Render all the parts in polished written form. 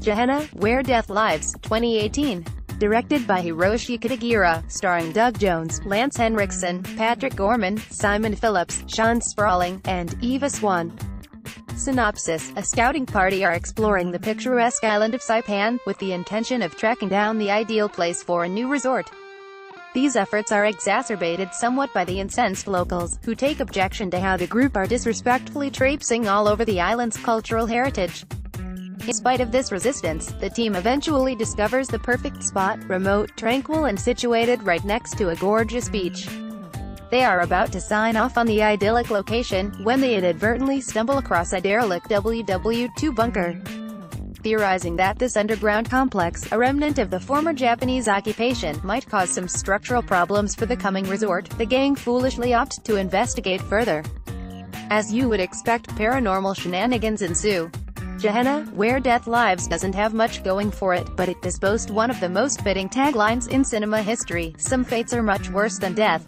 Gehenna, Where Death Lives, 2018. Directed by Hiroshi Katagiri, starring Doug Jones, Lance Henriksen, Patrick Gorman, Simon Phillips, Sean Sprawling, and Eva Swan. Synopsis: a scouting party are exploring the picturesque island of Saipan, with the intention of tracking down the ideal place for a new resort. These efforts are exacerbated somewhat by the incensed locals, who take objection to how the group are disrespectfully traipsing all over the island's cultural heritage. In spite of this resistance, the team eventually discovers the perfect spot, remote, tranquil and situated right next to a gorgeous beach. They are about to sign off on the idyllic location, when they inadvertently stumble across a derelict WW2 bunker. Theorizing that this underground complex, a remnant of the former Japanese occupation, might cause some structural problems for the coming resort, the gang foolishly opt to investigate further. As you would expect, paranormal shenanigans ensue. Gehenna, Where Death Lives doesn't have much going for it, but it does boast one of the most fitting taglines in cinema history: some fates are much worse than death.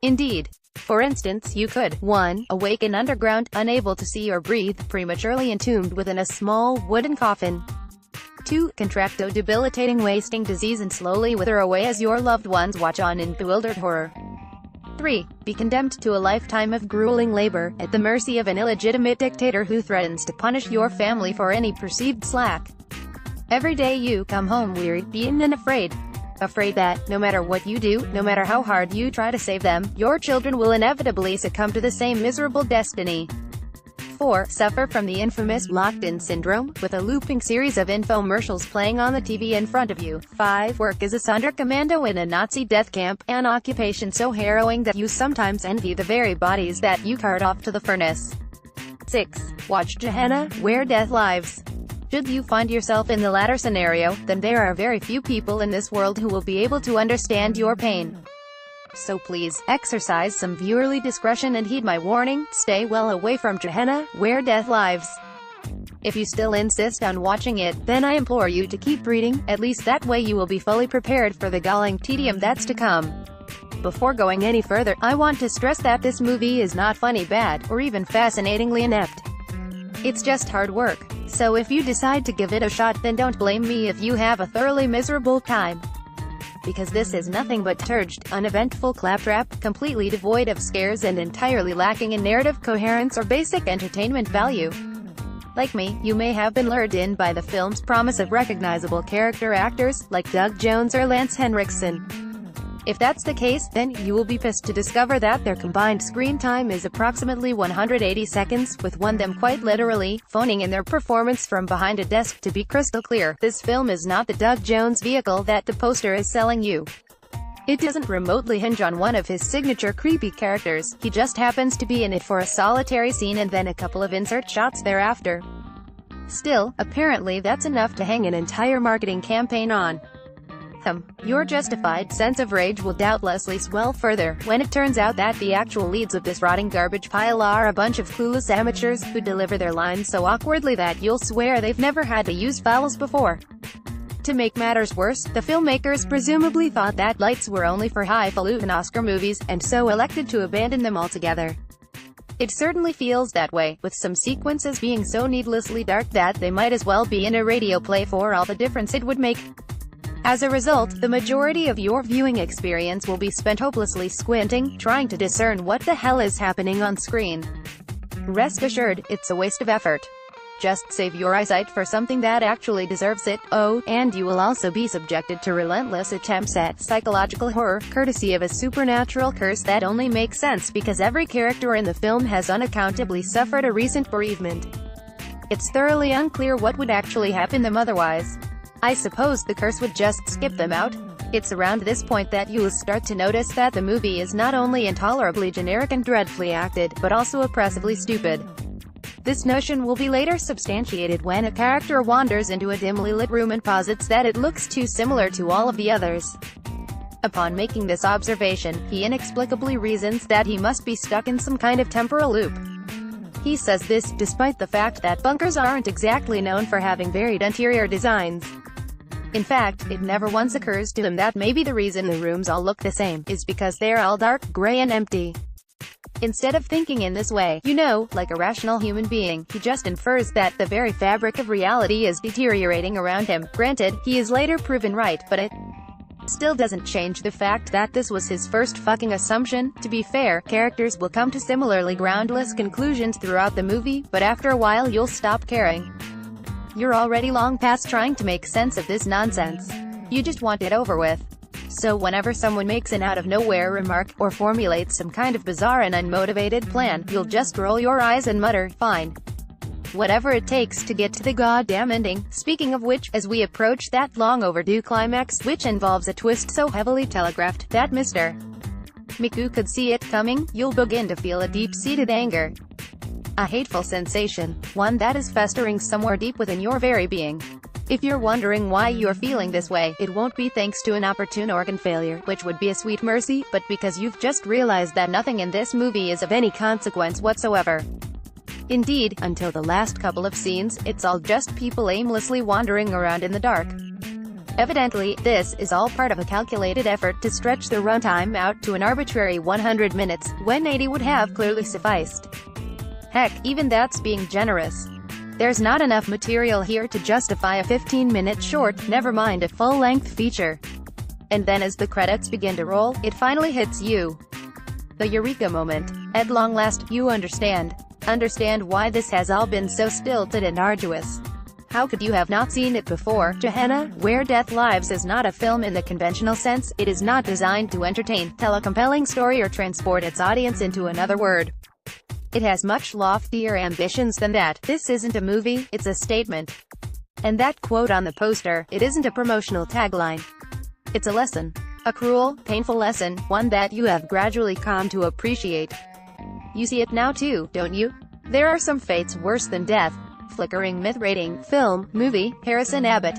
Indeed. For instance, you could 1. Awaken underground, unable to see or breathe, prematurely entombed within a small, wooden coffin. 2. Contract a debilitating wasting disease and slowly wither away as your loved ones watch on in bewildered horror. 3. Be condemned to a lifetime of grueling labor, at the mercy of an illegitimate dictator who threatens to punish your family for any perceived slack. Every day you come home weary, beaten and afraid. Afraid that, no matter what you do, no matter how hard you try to save them, your children will inevitably succumb to the same miserable destiny. 4. Suffer from the infamous locked-in syndrome, with a looping series of infomercials playing on the TV in front of you. 5. Work as a Sonderkommando in a Nazi death camp, an occupation so harrowing that you sometimes envy the very bodies that you cart off to the furnace. 6. Watch Gehenna, Where Death Lives. Should you find yourself in the latter scenario, then there are very few people in this world who will be able to understand your pain. So please, exercise some viewerly discretion and heed my warning, stay well away from Gehenna, Where Death Lives. If you still insist on watching it, then I implore you to keep reading, at least that way you will be fully prepared for the galling tedium that's to come. Before going any further, I want to stress that this movie is not funny bad, or even fascinatingly inept. It's just hard work. So if you decide to give it a shot, then don't blame me if you have a thoroughly miserable time. Because this is nothing but turgid, uneventful claptrap, completely devoid of scares and entirely lacking in narrative coherence or basic entertainment value. Like me, you may have been lured in by the film's promise of recognizable character actors, like Doug Jones or Lance Henriksen. If that's the case, then you will be pissed to discover that their combined screen time is approximately 180 seconds, with one of them quite literally phoning in their performance from behind a desk. To be crystal clear, this film is not the Doug Jones vehicle that the poster is selling you. It doesn't remotely hinge on one of his signature creepy characters, he just happens to be in it for a solitary scene and then a couple of insert shots thereafter. Still, apparently that's enough to hang an entire marketing campaign on. Your justified sense of rage will doubtlessly swell further, when it turns out that the actual leads of this rotting garbage pile are a bunch of clueless amateurs, who deliver their lines so awkwardly that you'll swear they've never had to use vowels before. To make matters worse, the filmmakers presumably thought that lights were only for highfalutin Oscar movies, and so elected to abandon them altogether. It certainly feels that way, with some sequences being so needlessly dark that they might as well be in a radio play for all the difference it would make. As a result, the majority of your viewing experience will be spent hopelessly squinting, trying to discern what the hell is happening on screen. Rest assured, it's a waste of effort. Just save your eyesight for something that actually deserves it. Oh, and you will also be subjected to relentless attempts at psychological horror, courtesy of a supernatural curse that only makes sense because every character in the film has unaccountably suffered a recent bereavement. It's thoroughly unclear what would actually happen them otherwise. I suppose the curse would just skip them out. It's around this point that you will start to notice that the movie is not only intolerably generic and dreadfully acted, but also oppressively stupid. This notion will be later substantiated when a character wanders into a dimly lit room and posits that it looks too similar to all of the others. Upon making this observation, he inexplicably reasons that he must be stuck in some kind of temporal loop. He says this, despite the fact that bunkers aren't exactly known for having varied interior designs. In fact, it never once occurs to him that maybe the reason the rooms all look the same is because they're all dark, gray and empty. Instead of thinking in this way, like a rational human being, he just infers that the very fabric of reality is deteriorating around him. Granted, he is later proven right, but it still doesn't change the fact that this was his first fucking assumption. To be fair, characters will come to similarly groundless conclusions throughout the movie, but after a while you'll stop caring. You're already long past trying to make sense of this nonsense. You just want it over with. So whenever someone makes an out-of-nowhere remark, or formulates some kind of bizarre and unmotivated plan, you'll just roll your eyes and mutter, fine. Whatever it takes to get to the goddamn ending. Speaking of which, as we approach that long-overdue climax, which involves a twist so heavily telegraphed that Mr. Miku could see it coming, you'll begin to feel a deep-seated anger. A hateful sensation, one that is festering somewhere deep within your very being. If you're wondering why you're feeling this way, it won't be thanks to an opportune organ failure, which would be a sweet mercy, but because you've just realized that nothing in this movie is of any consequence whatsoever. Indeed, until the last couple of scenes, it's all just people aimlessly wandering around in the dark. Evidently, this is all part of a calculated effort to stretch the runtime out to an arbitrary 100 minutes, when 80 would have clearly sufficed. Heck, even that's being generous. There's not enough material here to justify a 15-minute short, never mind a full-length feature. And then as the credits begin to roll, it finally hits you. The eureka moment. At long last, you understand. Understand why this has all been so stilted and arduous. How could you have not seen it before? Gehenna, Where Death Lives is not a film in the conventional sense. It is not designed to entertain, tell a compelling story or transport its audience into another world. It has much loftier ambitions than that. This isn't a movie, it's a statement. And that quote on the poster, it isn't a promotional tagline. It's a lesson. A cruel, painful lesson, one that you have gradually come to appreciate. You see it now too, don't you? There are some fates worse than death. Flickering myth rating, film, movie, Harrison Abbott.